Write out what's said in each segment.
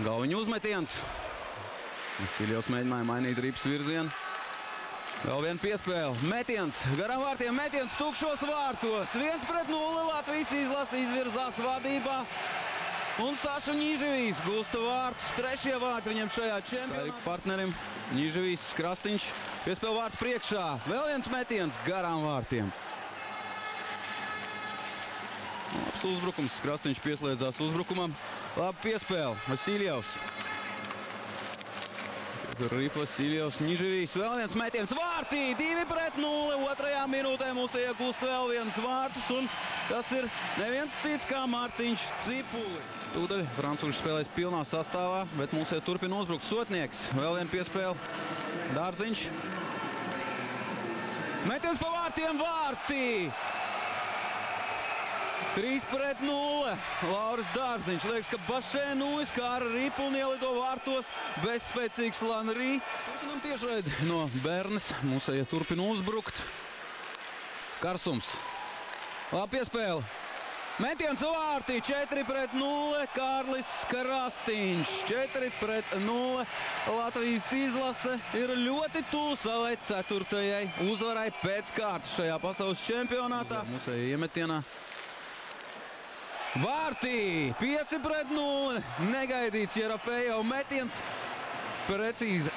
Galviņu uzmetiens. Vasiljevs mēģināja mainīt ripas virzienu. Vēl viena piespēle. Metiens. Garām vārtiem metiens tukšos vārtos. 1-0 Latvijas izlase izvirzās vadībā. Un Saša Ņiževijs gulsta vārtus. Trešie vārti viņam šajā čempionātā. Partnerim Ņiževijs, Krastīņš. Piespēle vārtu priekšā. Vēl viens metiens garām vārtiem. Labs uzbrukums. Krastīņš pieslēdzās uzbrukumam. Labi piespēle. Vasiljevs. Ripa, Vasiljevs, Ņiževijs. Vēl viens metiens vārtī. 2-0. Otrajā minūtē mūs iegūst vēl viens vārtus. Un tas ir neviens cits kā Mārtiņš Cipulis. Tūdaļ francūži spēlēs pilnā sastāvā, bet mums turpina uzbrukt Sotnieks. Vēl viena piespēle. Dārziņš. Metiens pa vārtiem vārtī. 3-0. Lauris Dārziņš. Liekas, ka Bašēnujs kā ar ripu un ielido vārtos bezspēcīgs Lanrī. Turpinam tiešraidi no Bernes. Mūsēja turpina uzbrukt. Karsums. Labi piespēle. Metiens vārtī. 4-0. Kārlis Krastīņš. 4-0. Latvijas izlase ir ļoti tuvu savai 4. uzvarai pēc kārtas šajā pasaules čempionātā. Mūsēja iemetienā. Vārtī! 5-0. Negaidīts Jerofejov metiens. Precīzi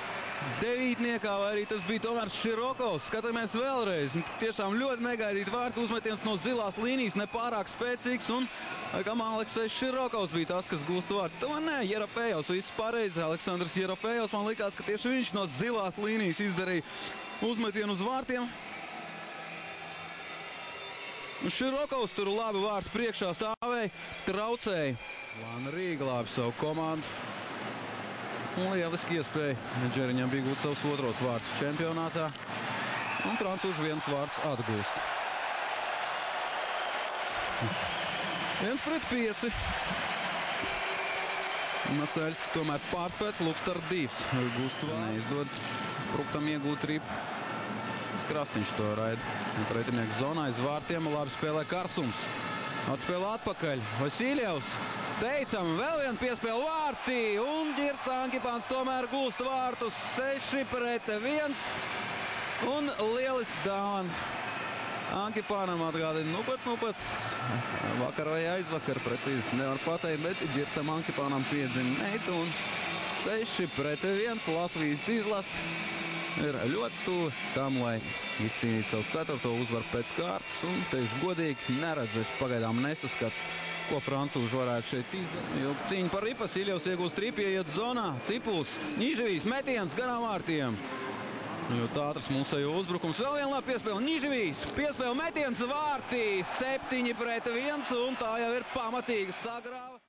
devītniekā, vai arī tas bija tomēr Širokovs. Skatāmies vēlreiz. Tiešām ļoti negaidīt vārtu uzmetiens no zilās līnijas, nepārāk spēcīgs. Un laikam Aleksejs Širokovs bija tas, kas gūst vārtu. Tomēr nē, Jerofejovs viss pareizi. Aleksandrs Jerofejovs, man likās, ka tieši viņš no zilās līnijas izdarīja uzmetienu uz vārtiem. Širokovs tur labi vārtu priekšā stāvēja, traucēja. Lanrī glābi savu komandu. Un lieliski iespēja. Džeriņam bija gūt savus otros vārtus čempionātā. Un francūži viens vārds atgūst. 1-5. Masaļskis tomēr pārspēts, Lukstardīvs gūst vārdu. Neizdodas Spruktam iegūt ripu. Krastīņš to raida. Pretinieku zonā aiz vārtiem labi spēlē Karsums. Atspēlē atpakaļ. Vasiljevs. Teicam, vēl viena piespēle vārtī. Un Ģirts Ankipāns tomēr gūst vārtus 6-1. Un lieliski dāvana. Ankipānam atgādina, nu pat. Vakar vai aizvakar, precīzi nevar pateikt, bet Ģirtam Ankipānam piedzina meitu. Un 6-1 Latvijas izlase ir ļoti tuvu tam, lai izcīnītu savu 4. uzvaru pēc kārtas. Un teikšu godīgi, neredzu, es pagaidām nesaskatu, ko francūži varētu šeit izdarīt. Jo cīņa par ripu. Vasiljevs iegūst ripu, ieiet zonā. Cipuls, Ņiževijs, metiens garām vārtiem. Ļoti ātrs mūsējo uzbrukums. Vēl viena labi piespēle. Ņiževijs, piespēle metiens vārtī. 7-1. Un tā jau ir pamatīga sagrāva.